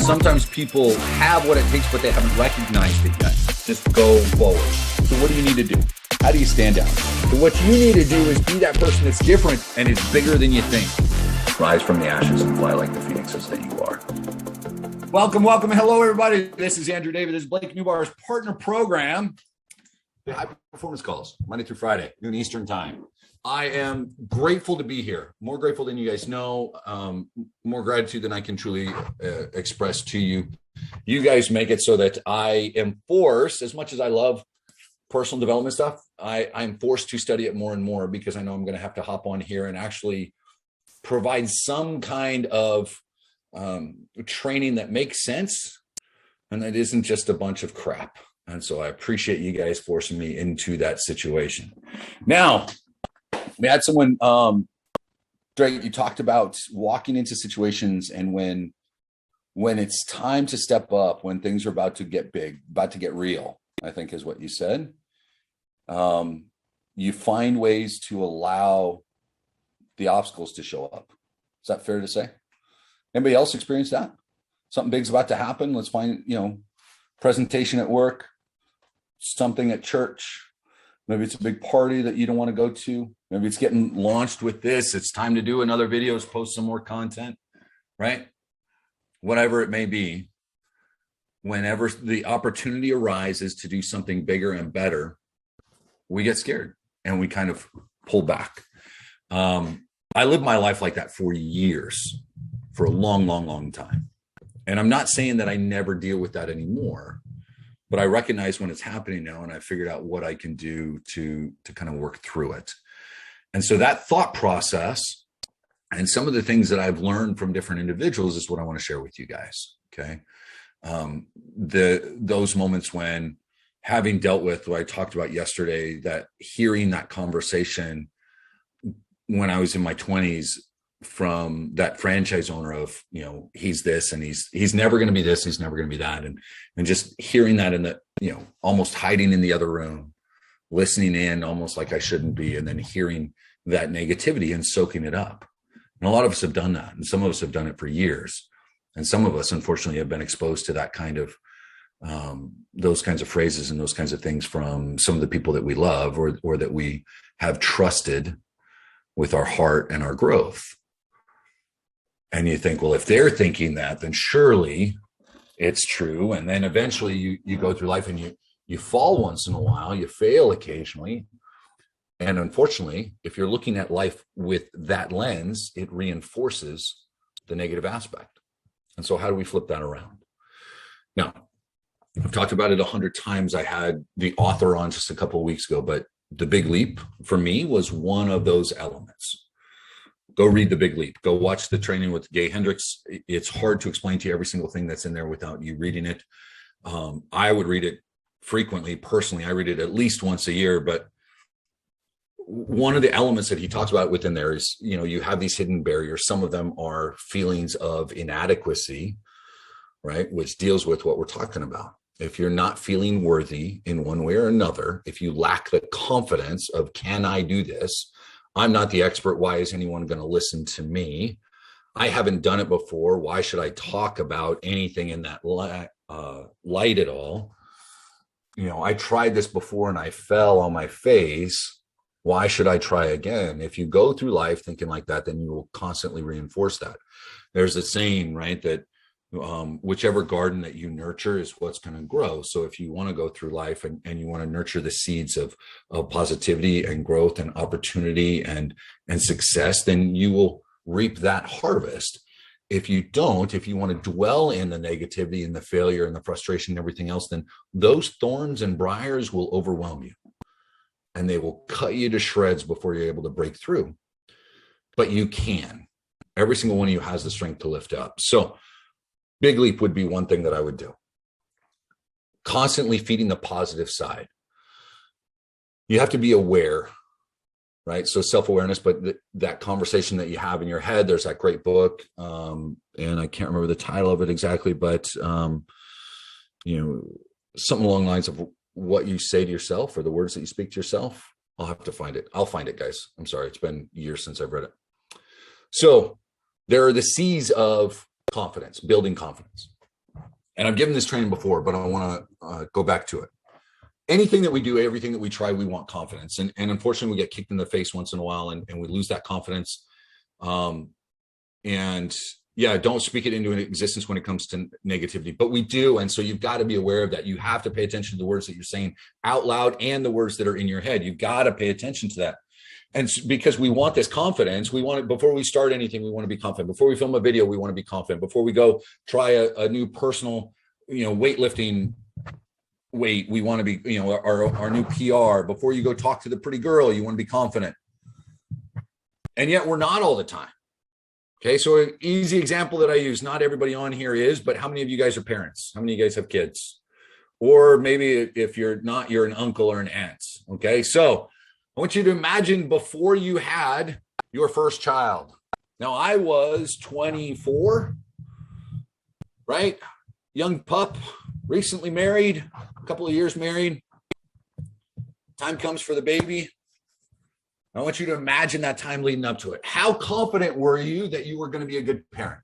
sometimes people have what it takes, but they haven't recognized it yet. Just go forward. So what do you need to do? How do you stand out? So what you need to do is be that person that's different and is bigger than you think. Rise from the ashes and fly like the phoenixes that you are. Welcome. Hello, everybody. This is Andrew David. This is Blake Newbar's partner program, the High Performance Calls, Monday through Friday, noon Eastern time. I am grateful to be here. More grateful than you guys know. More gratitude than I can truly express to you. You guys make it so that I am forced, as much as I love personal development stuff, I'm forced to study it more and more because I know I'm going to have to hop on here and actually provide some kind of training that makes sense and that isn't just a bunch of crap. And so I appreciate you guys forcing me into that situation. Now, we had someone, Drake, you talked about walking into situations and when it's time to step up, when things are about to get big, about to get real, I think is what you said. You find ways to allow the obstacles to show up. Is that fair to say? Anybody else experience that? Something big's about to happen. Let's find, presentation at work, something at church. Maybe it's a big party that you don't want to go to. Maybe it's getting launched with this. It's time to do another videos, post some more content, right? Whatever it may be. Whenever the opportunity arises to do something bigger and better, we get scared and we kind of pull back. I lived my life like that for years, for a long time. And I'm not saying that I never deal with that anymore. But I recognize when it's happening now, and I figured out what I can do to kind of work through it. And so that thought process and some of the things that I've learned from different individuals is what I want to share with you guys. Okay. Those moments when having dealt with what I talked about yesterday, that hearing that conversation when I was in my 20s from that franchise owner of, he's this and he's never going to be this, he's never going to be that. And just hearing that in the, almost hiding in the other room, listening in almost like I shouldn't be, and then hearing that negativity and soaking it up. And a lot of us have done that. And some of us have done it for years. And some of us, unfortunately, have been exposed to that kind of, those kinds of phrases and those kinds of things from some of the people that we love or that we have trusted with our heart and our growth. And you think, well, if they're thinking that, then surely it's true. And then eventually you go through life and you fall once in a while, you fail occasionally. And unfortunately, if you're looking at life with that lens, it reinforces the negative aspect. And so how do we flip that around? Now, I've talked about it 100 times. I had the author on just a couple of weeks ago, but The Big Leap for me was one of those elements. Go read The Big Leap. Go watch the training with Gay Hendricks. It's hard to explain to you every single thing that's in there without you reading it. I would read it frequently. Personally, I read it at least once a year. But one of the elements that he talks about within there is, you have these hidden barriers. Some of them are feelings of inadequacy, right? Which deals with what we're talking about. If you're not feeling worthy in one way or another, if you lack the confidence of, can I do this? I'm not the expert. Why is anyone going to listen to me? I haven't done it before. Why should I talk about anything in that light at all? I tried this before and I fell on my face. Why should I try again? If you go through life thinking like that, then you will constantly reinforce that. There's a saying, right, that whichever garden that you nurture is what's going to grow. So if you want to go through life and you want to nurture the seeds of positivity and growth and opportunity and success, then you will reap that harvest. If you don't, if you want to dwell in the negativity and the failure and the frustration and everything else, then those thorns and briars will overwhelm you and they will cut you to shreds before you're able to break through. But you can. Every single one of you has the strength to lift up. So Big Leap would be one thing that I would do. Constantly feeding the positive side. You have to be aware, right? So self-awareness, but that conversation that you have in your head, there's that great book. And I can't remember the title of it exactly, but, something along the lines of what you say to yourself or the words that you speak to yourself. I'll have to find it. I'll find it, guys. I'm sorry. It's been years since I've read it. So there are the C's of confidence, building confidence. and I've given this training before, but I want to go back to it. Anything that we do, everything that we try, we want confidence. And unfortunately, we get kicked in the face once in a while and we lose that confidence. And yeah, don't speak it into an existence when it comes to negativity, but we do. And so you've got to be aware of that. You have to pay attention to the words that you're saying out loud and the words that are in your head. You've got to pay attention to that. And because we want this confidence, we want it before we start anything, we want to be confident. Before we film a video, we want to be confident. Before we go try a new personal, weightlifting weight, we want to be, our new PR. Before you go talk to the pretty girl, you want to be confident. And yet we're not all the time. Okay, so an easy example that I use, not everybody on here is, but how many of you guys are parents? How many of you guys have kids? Or maybe if you're not, you're an uncle or an aunt. Okay, so I want you to imagine before you had your first child. Now, I was 24, right? Young pup, recently married, a couple of years married. Time comes for the baby. I want you to imagine that time leading up to it. How confident were you that you were going to be a good parent?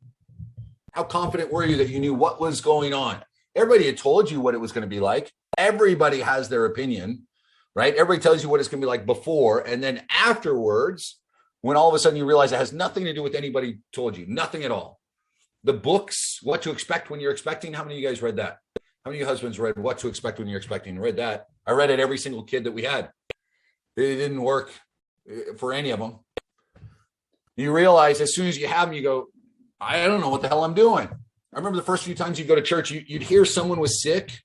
How confident were you that you knew what was going on? Everybody had told you what it was going to be like. Everybody has their opinion, right? Everybody tells you what it's going to be like before. And then afterwards, when all of a sudden you realize it has nothing to do with anybody told you, nothing at all. The books, What to Expect When You're Expecting. How many of you guys read that? How many of you husbands read What to Expect When You're Expecting? Read that. I read it every single kid that we had. It didn't work for any of them. You realize as soon as you have them, you go, I don't know what the hell I'm doing. I remember the first few times you go to church, you'd hear someone was sick.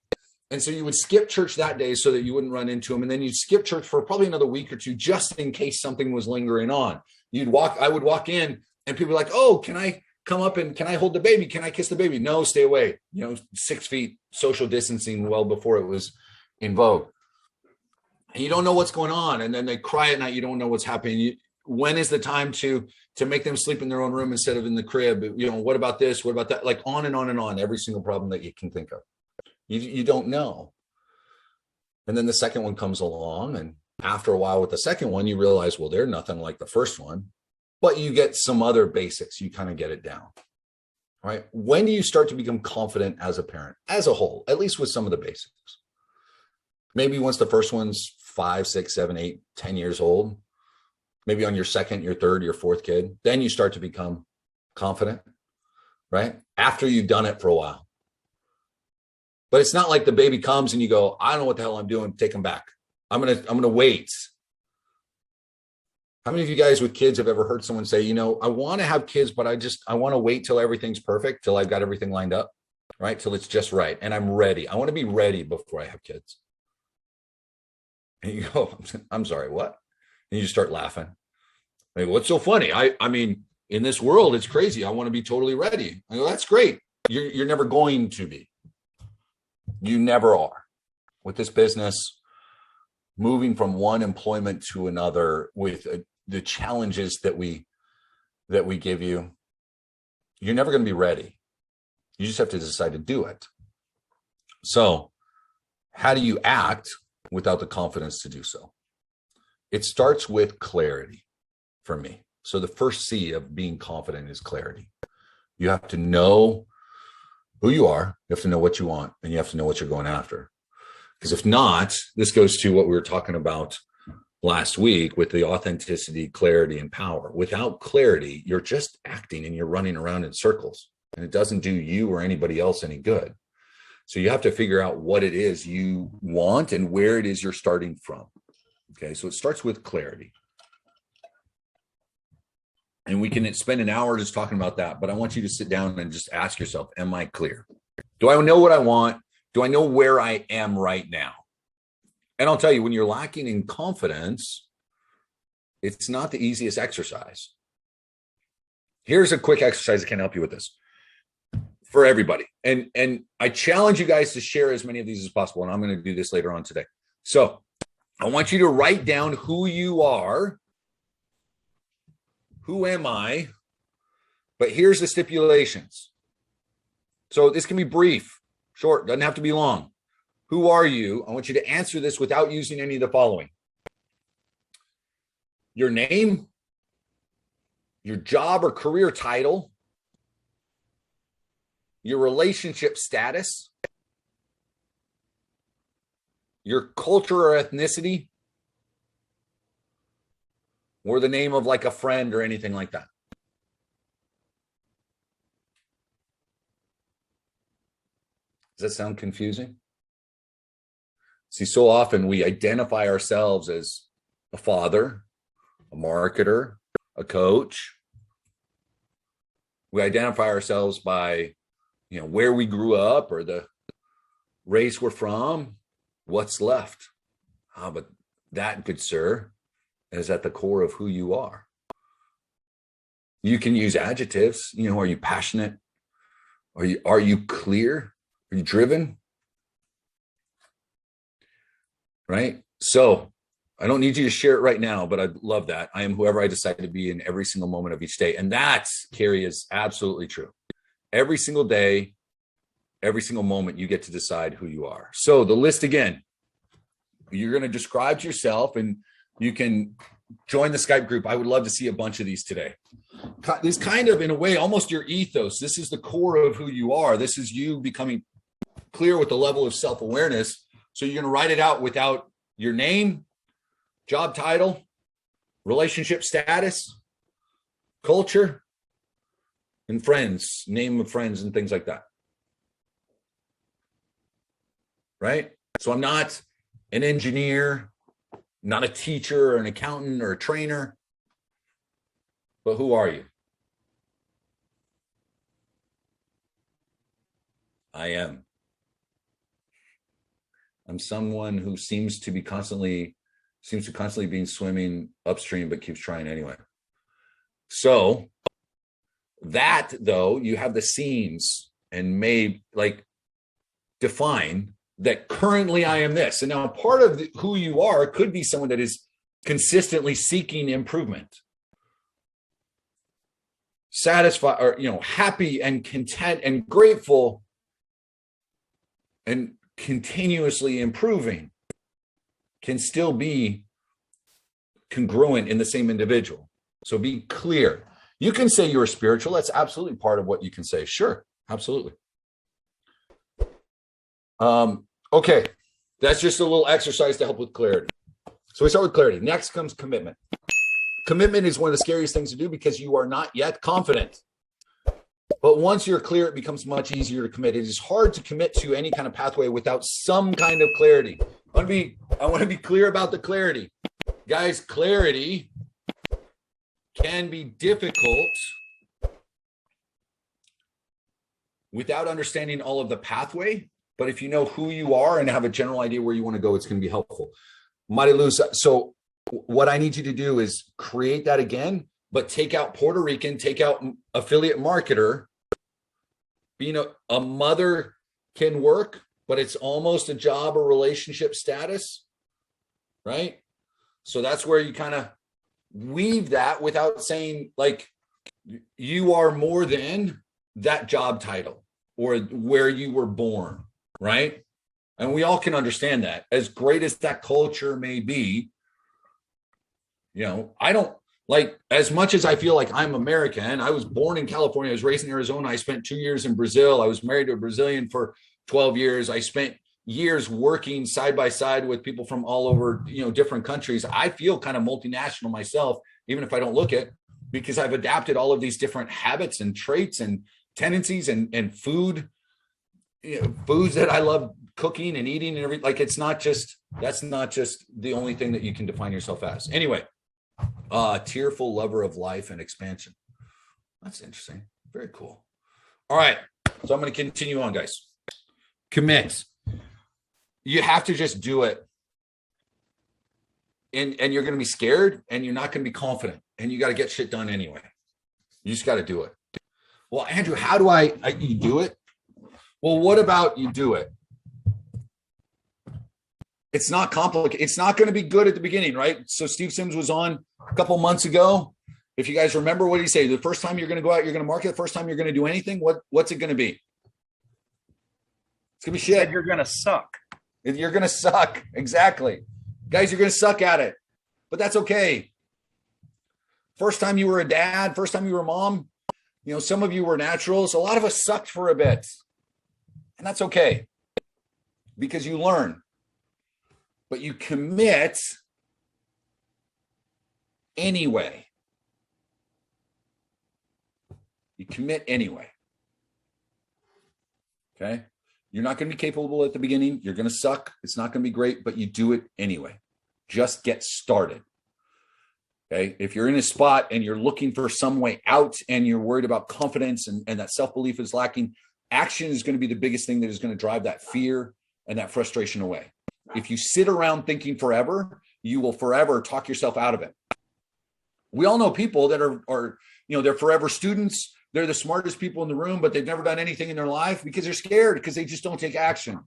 And so you would skip church that day so that you wouldn't run into them. And then you'd skip church for probably another week or two, just in case something was lingering on. I would walk in and people were like, oh, can I come up and can I hold the baby? Can I kiss the baby? No, stay away. 6 feet social distancing well before it was in vogue. And you don't know what's going on. And then they cry at night. You don't know what's happening. When is the time to make them sleep in their own room instead of in the crib? What about this? What about that? Like on and on and on, every single problem that you can think of. You don't know. And then the second one comes along. And after a while with the second one, you realize, well, they're nothing like the first one. But you get some other basics. You kind of get it down. Right? When do you start to become confident as a parent, as a whole, at least with some of the basics? Maybe once the first one's 5, 6, 7, 8, 10 years old, maybe on your second, your third, your fourth kid, then you start to become confident, right? After you've done it for a while. But it's not like the baby comes and you go, I don't know what the hell I'm doing. Take them back. I'm gonna wait. How many of you guys with kids have ever heard someone say, I want to have kids, but I want to wait till everything's perfect, till I've got everything lined up, right? Till it's just right. And I'm ready. I want to be ready before I have kids. And you go, I'm sorry, what? And you just start laughing. I go, what's so funny? I mean, in this world, it's crazy. I want to be totally ready. I go, that's great. You're never going to be. You never are. With this business, moving from one employment to another with the challenges that we give you, you're never going to be ready. You just have to decide to do it. So how do you act without the confidence to do so? It starts with clarity for me. So the first C of being confident is clarity. You have to know who you are, you have to know what you want, and you have to know what you're going after. Because if not, this goes to what we were talking about last week with the authenticity, clarity, and power. Without clarity, you're just acting and you're running around in circles, and it doesn't do you or anybody else any good. So you have to figure out what it is you want and where it is you're starting from. Okay, so it starts with clarity. And we can spend an hour just talking about that, but I want you to sit down and just ask yourself, am I clear? Do I know what I want? Do I know where I am right now? And I'll tell you, when you're lacking in confidence, it's not the easiest exercise. Here's a quick exercise that can help you with this for everybody. And I challenge you guys to share as many of these as possible. And I'm going to do this later on today. So I want you to write down who you are. Who am I? But here's the stipulations. So this can be brief, short, doesn't have to be long. Who are you? I want you to answer this without using any of the following. Your name, your job or career title, your relationship status, your culture or ethnicity, or the name of like a friend or anything like that. Does that sound confusing? See, so often we identify ourselves as a father, a marketer, a coach. We identify ourselves by, where we grew up or the race we're from. What's left? But that, good sir, is at the core of who you are. You can use adjectives. Are you passionate? Are you clear? Are you driven? Right? So I don't need you to share it right now, but I'd love that. I am whoever I decide to be in every single moment of each day. And that's, Carrie, is absolutely true. Every single day, every single moment, you get to decide who you are. So the list again, you're going to describe to yourself, and you can join the Skype group. I would love to see a bunch of these today. This kind of, in a way, almost your ethos. This is the core of who you are. This is you becoming clear with the level of self-awareness. So you're going to write it out without your name, job title, relationship status, culture, and friends, name of friends and things like that. Right? So I'm not an engineer, not a teacher or an accountant or a trainer, but who are you? I am. I'm someone who seems to constantly be swimming upstream, but keeps trying anyway. So that, though, you have the scenes and define that currently I am this. And now part of who you are could be someone that is consistently seeking improvement, satisfied, or, happy and content and grateful and continuously improving, can still be congruent in the same individual. So be clear. You can say you're spiritual. That's absolutely part of what you can say. Sure, absolutely. Okay, that's just a little exercise to help with clarity. So we start with clarity. Next comes commitment. Commitment is one of the scariest things to do because you are not yet confident. But once you're clear, it becomes much easier to commit. It is hard to commit to any kind of pathway without some kind of clarity. I want to be clear about the clarity. Guys, clarity can be difficult without understanding all of the pathway. But if you know who you are and have a general idea where you want to go, it's going to be helpful. Marilu, so what I need you to do is create that again, but take out Puerto Rican, take out affiliate marketer. Being a mother can work, but it's almost a job or relationship status, right? So that's where you kind of weave that without saying like you are more than that job title or where you were born, right? And we all can understand that. As great as that culture may be, I don't, like, as much as I feel like I'm American, I was born in California, I was raised in Arizona, I spent 2 years in Brazil, I was married to a Brazilian for 12 years, I spent years working side by side with people from all over, different countries. I feel kind of multinational myself, even if I don't look it, because I've adapted all of these different habits and traits and tendencies and food, foods that I love cooking and eating and everything. Like, that's not just the only thing that you can define yourself as. Anyway. Tearful lover of life and expansion. That's interesting. Very cool. All right. So I'm going to continue on, guys. Commit. You have to just do it. And you're going to be scared and you're not going to be confident. And you got to get shit done anyway. You just got to do it. Well, Andrew, how do you do it? Well, what about you do it? It's not complicated. It's not going to be good at the beginning, right? So Steve Sims was on a couple months ago. If you guys remember, what did he say? The first time you're going to go out, you're going to market. The first time you're going to do anything, what's it going to be? It's going to be shit. You're going to suck. You're going to suck. Exactly. Guys, you're going to suck at it. But that's okay. First time you were a dad, first time you were a mom, Some of you were naturals. A lot of us sucked for a bit. And that's okay, because you learn. But you commit anyway. You commit anyway. Okay? You're not going to be capable at the beginning. You're going to suck. It's not going to be great, but you do it anyway. Just get started. Okay? If you're in a spot and you're looking for some way out and you're worried about confidence and that self-belief is lacking, action is going to be the biggest thing that is going to drive that fear and that frustration away. If you sit around thinking forever, you will forever talk yourself out of it. We all know people that are they're forever students. They're the smartest people in the room, but they've never done anything in their life because they're scared, because they just don't take action.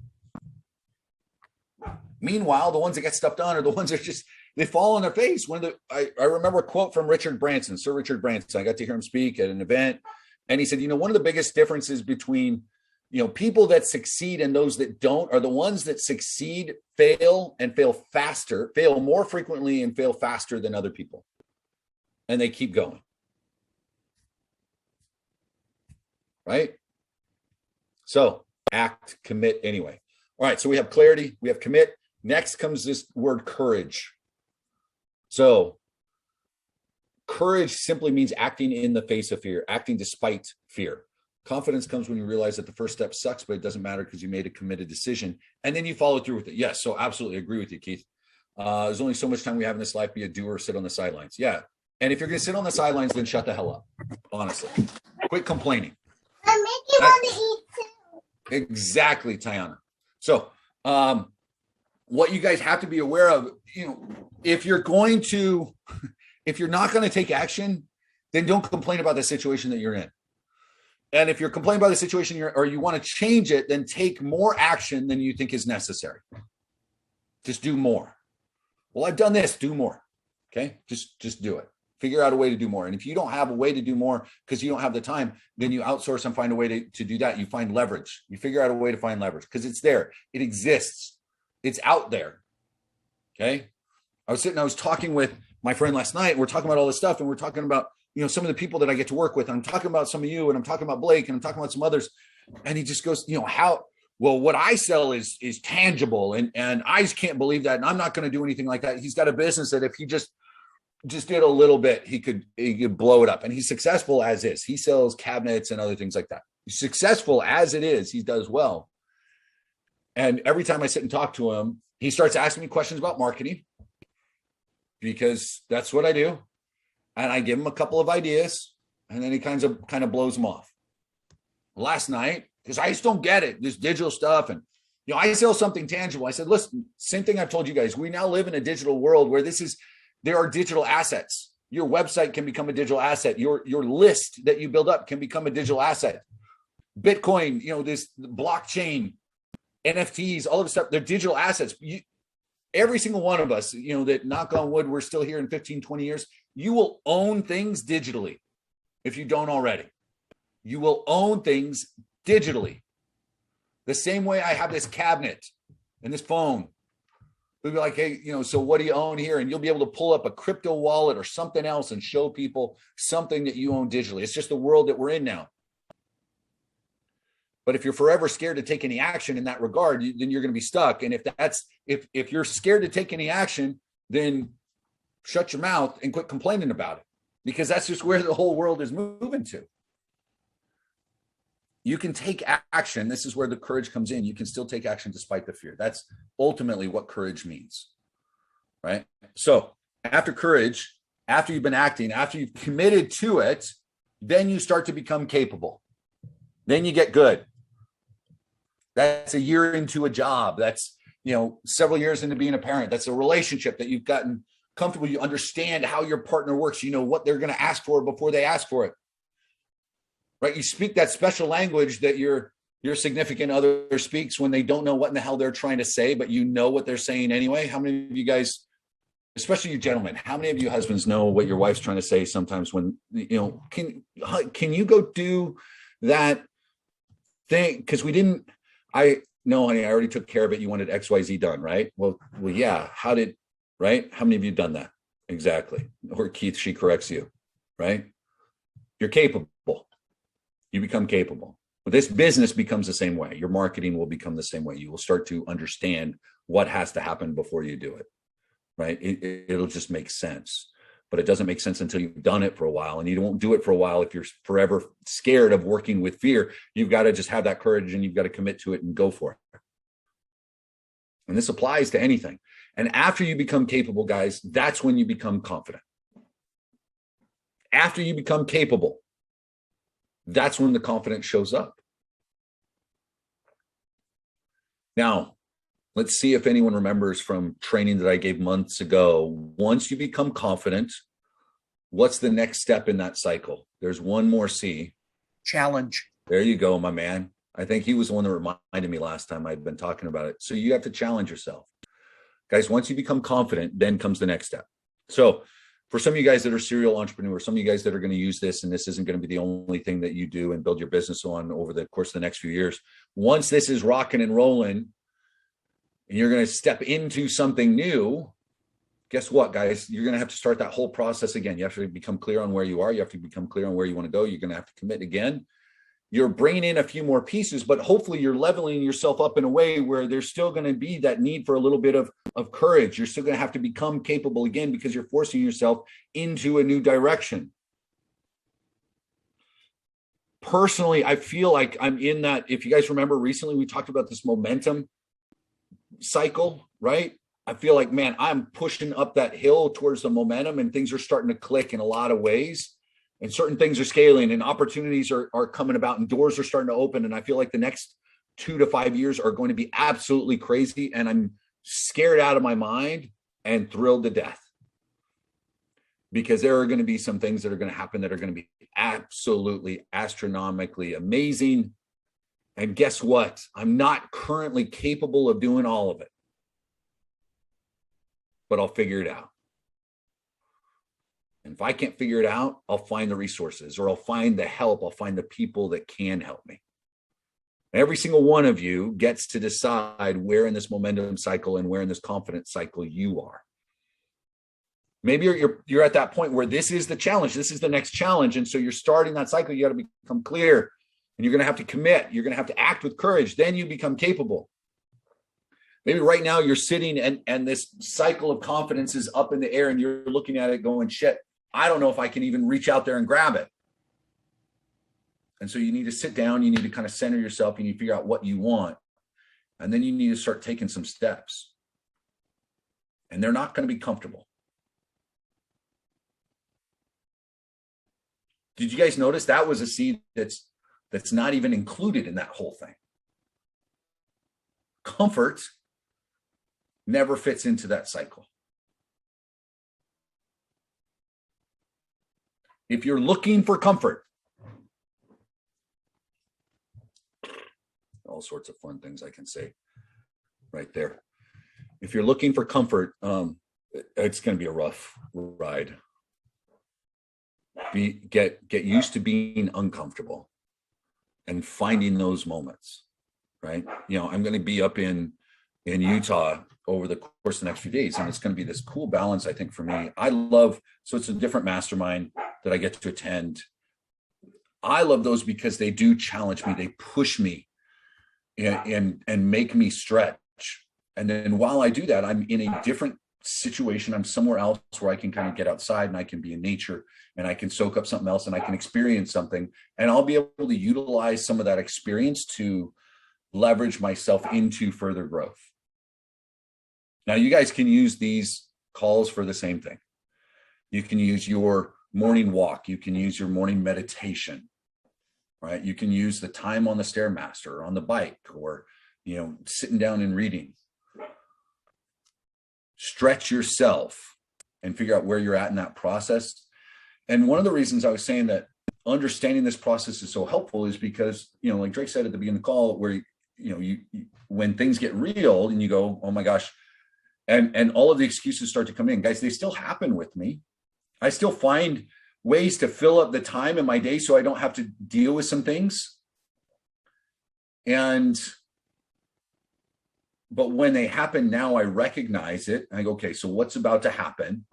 Meanwhile, the ones that get stuff done are the ones that they fall on their face. I remember a quote from Richard Branson, Sir Richard Branson. I got to hear him speak at an event, and he said, one of the biggest differences between people that succeed and those that don't are the ones that succeed fail more frequently and fail faster than other people. And they keep going. Right? So act, commit anyway. All right. So we have clarity, we have commit. Next comes this word courage. So courage simply means acting in the face of fear, acting despite fear. Confidence comes when you realize that the first step sucks, but it doesn't matter because you made a committed decision and then you follow through with it. Yes. So absolutely agree with you, Keith. There's only so much time we have in this life. Be a doer, sit on the sidelines. Yeah. And if you're going to sit on the sidelines, then shut the hell up. Honestly, quit complaining. I make you want to eat too. Exactly, Tiana. So, what you guys have to be aware of, if you're not going to take action, then don't complain about the situation that you're in. And if you're complaining about the situation or you want to change it, then take more action than you think is necessary. Just do more. Well, I've done this, do more. Okay. Just do it. Figure out a way to do more. And if you don't have a way to do more because you don't have the time, then you outsource and find a way to do that. You find leverage. You figure out a way to find leverage because it's there. It exists. It's out there. Okay. I was talking with my friend last night. We're talking about all this stuff and we're talking about, some of the people that I get to work with. I'm talking about some of you and I'm talking about Blake and I'm talking about some others. And he just goes, what I sell is tangible and I just can't believe that. And I'm not going to do anything like that. He's got a business that if he just did a little bit, he could blow it up. And he's successful as is. He sells cabinets and other things like that. He's successful as it is. He does well. And every time I sit and talk to him, he starts asking me questions about marketing because that's what I do. And I give him a couple of ideas and then he kind of blows them off. Last night, because I just don't get it, this digital stuff. And, I sell something tangible. I said, listen, same thing I've told you guys. We now live in a digital world where there are digital assets. Your website can become a digital asset. Your list that you build up can become a digital asset. Bitcoin, this blockchain, NFTs, all of the stuff, they're digital assets. Every single one of us, that knock on wood, we're still here in 15, 20 years. You will own things digitally if you don't already. You will own things digitally. The same way I have this cabinet and this phone. We'll be like, hey, so what do you own here? And you'll be able to pull up a crypto wallet or something else and show people something that you own digitally. It's just the world that we're in now. But if you're forever scared to take any action in that regard, then you're going to be stuck. And if you're scared to take any action, then shut your mouth and quit complaining about it, because that's just where the whole world is moving to. You can take action. This is where the courage comes in. You can still take action despite the fear. That's ultimately what courage means, right? So after courage, after you've been acting, after you've committed to it, then you start to become capable. Then you get good. That's a year into a job. That's, several years into being a parent. That's a relationship that you've gotten comfortable. You understand how your partner works. You know what they're going to ask for before they ask for it. Right? You speak that special language that your significant other speaks when they don't know what in the hell they're trying to say, but you know what they're saying anyway. How many of you guys, especially you gentlemen, how many of you husbands know what your wife's trying to say sometimes when, can you go do that thing? Because no, honey, I already took care of it. You wanted XYZ done, right? Well, yeah. Right? How many of you done that? Exactly. Or Keith, she corrects you, right? You're capable. you become capable. But this business becomes the same way. Your marketing will become the same way. You will start to understand what has to happen before you do it, right? It'll just make sense. But it doesn't make sense until you've done it for a while, and you won't do it for a while if you're forever scared of working with fear. You've got to just have that courage, and you've got to commit to it and go for it. And this applies to anything. And after you become capable, guys, that's when you become confident. After you become capable, that's when the confidence shows up. Now, let's see if anyone remembers from training that I gave months ago. Once you become confident, what's the next step in that cycle? There's one more C. Challenge. There you go, my man. I think he was the one that reminded me last time I'd been talking about it. So you have to challenge yourself. Guys, once you become confident, then comes the next step. So for some of you guys that are serial entrepreneurs, some of you guys that are going to use this, and this isn't going to be the only thing that you do and build your business on over the course of the next few years. Once this is rocking and rolling, and you're going to step into something new, guess what, guys? You're going to have to start that whole process again. You have to become clear on where you are. You have to become clear on where you want to go. You're going to have to commit again. You're bringing in a few more pieces, but hopefully you're leveling yourself up in a way where there's still going to be that need for a little bit of courage. You're still going to have to become capable again because you're forcing yourself into a new direction. Personally, I feel like I'm in that. If you guys remember recently, we talked about this momentum cycle, right? I feel like, man, I'm pushing up that hill towards the momentum, and things are starting to click in a lot of ways. And certain things are scaling, and opportunities are coming about, and doors are starting to open. And I feel like the next 2 to 5 years are going to be absolutely crazy. And I'm scared out of my mind and thrilled to death, because there are going to be some things that are going to happen that are going to be absolutely astronomically amazing. And guess what? I'm not currently capable of doing all of it, but I'll figure it out. And if I can't figure it out, I'll find the resources, or I'll find the help. I'll find the people that can help me. Every single one of you gets to decide where in this momentum cycle and where in this confidence cycle you are. Maybe you're at that point where this is the challenge. This is the next challenge. And so you're starting that cycle. You got to become clear, and you're going to have to commit. You're going to have to act with courage. Then you become capable. Maybe right now you're sitting and this cycle of confidence is up in the air, and you're looking at it going, shit, I don't know if I can even reach out there and grab it. And so you need to sit down, you need to kind of center yourself, you need to figure out what you want. And then you need to start taking some steps. And they're not going to be comfortable. Did you guys notice that was a seed that's not even included in that whole thing? Comfort never fits into that cycle. If you're looking for comfort, all sorts of fun things I can say right there. If you're looking for comfort, it's going to be a rough ride. Get used to being uncomfortable and finding those moments, right? You know, I'm going to be up in Utah over the course of the next few days, and it's going to be this cool balance, I think, for me. So it's a different mastermind that I get to attend. I love those because they do challenge me. They push me and make me stretch. And then while I do that, I'm in a different situation. I'm somewhere else where I can kind of get outside, and I can be in nature, and I can soak up something else, and I can experience something. And I'll be able to utilize some of that experience to leverage myself into further growth. Now, you guys can use these calls for the same thing. You can use your morning walk. You can use your morning meditation, right? You can use the time on the Stairmaster or on the bike, or, you know, sitting down and reading. Stretch yourself and figure out where you're at in that process. And one of the reasons I was saying that understanding this process is so helpful is because, you know, like Drake said at the beginning of the call, where, you when things get real and you go, oh my gosh, and all of the excuses start to come in, guys, they still happen with me. I still find ways to fill up the time in my day so I don't have to deal with some things. But when they happen now, I recognize it. And I go, okay, so what's about to happen?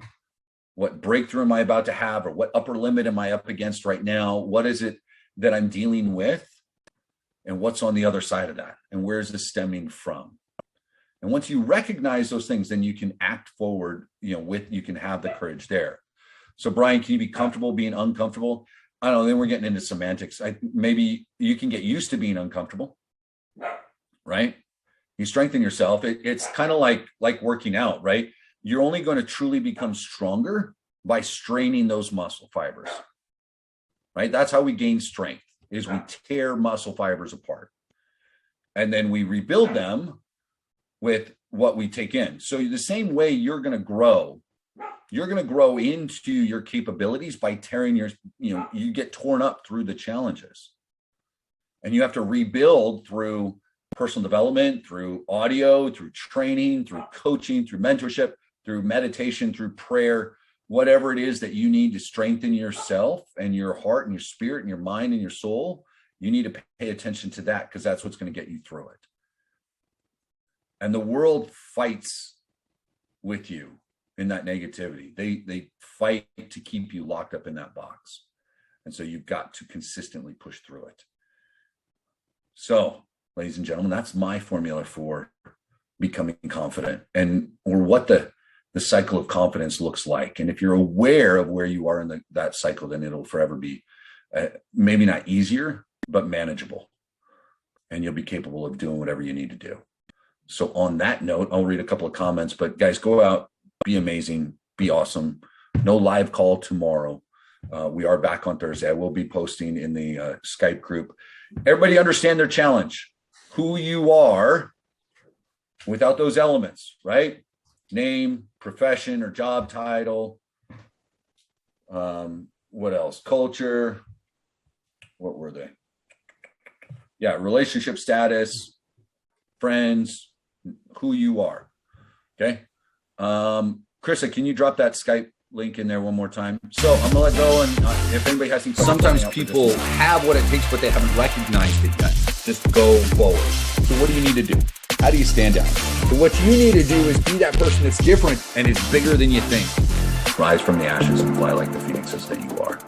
What breakthrough am I about to have? Or what upper limit am I up against right now? What is it that I'm dealing with, and what's on the other side of that, and where is this stemming from? And once you recognize those things, then you can act forward, you can have the courage there. So Brian, can you be comfortable being uncomfortable? I don't know, then we're getting into semantics. Maybe you can get used to being uncomfortable, right? You strengthen yourself. It's kind of like working out, right? You're only going to truly become stronger by straining those muscle fibers, right? That's how we gain strength, is we tear muscle fibers apart. And then we rebuild them with what we take in. So the same way you're going to grow into your capabilities by tearing you get torn up through the challenges. And you have to rebuild through personal development, through audio, through training, through coaching, through mentorship, through meditation, through prayer, whatever it is that you need to strengthen yourself and your heart and your spirit and your mind and your soul. You need to pay attention to that, because that's what's going to get you through it. And the world fights with you in that negativity. They fight to keep you locked up in that box. And so you've got to consistently push through it. So, ladies and gentlemen, that's my formula for becoming confident, or what the cycle of confidence looks like. And if you're aware of where you are in that cycle, then it'll forever be maybe not easier, but manageable. And you'll be capable of doing whatever you need to do. So on that note, I'll read a couple of comments, but guys, go out, be amazing, be awesome. No live call tomorrow. We are back on Thursday. I will be posting in the Skype group. Everybody understand their challenge, who you are without those elements, right? Name, profession or job title. What else? Culture. What were they? Yeah, relationship status, friends, who you are. Okay. Krista, can you drop that Skype link in there one more time? So I'm gonna let go, and if anybody has any questions, sometimes people have what it takes, but they haven't recognized it yet. Just go forward. So what do you need to do? How do you stand out? So what you need to do is be that person that's different and is bigger than you think. Rise from the ashes and fly like the phoenixes that you are.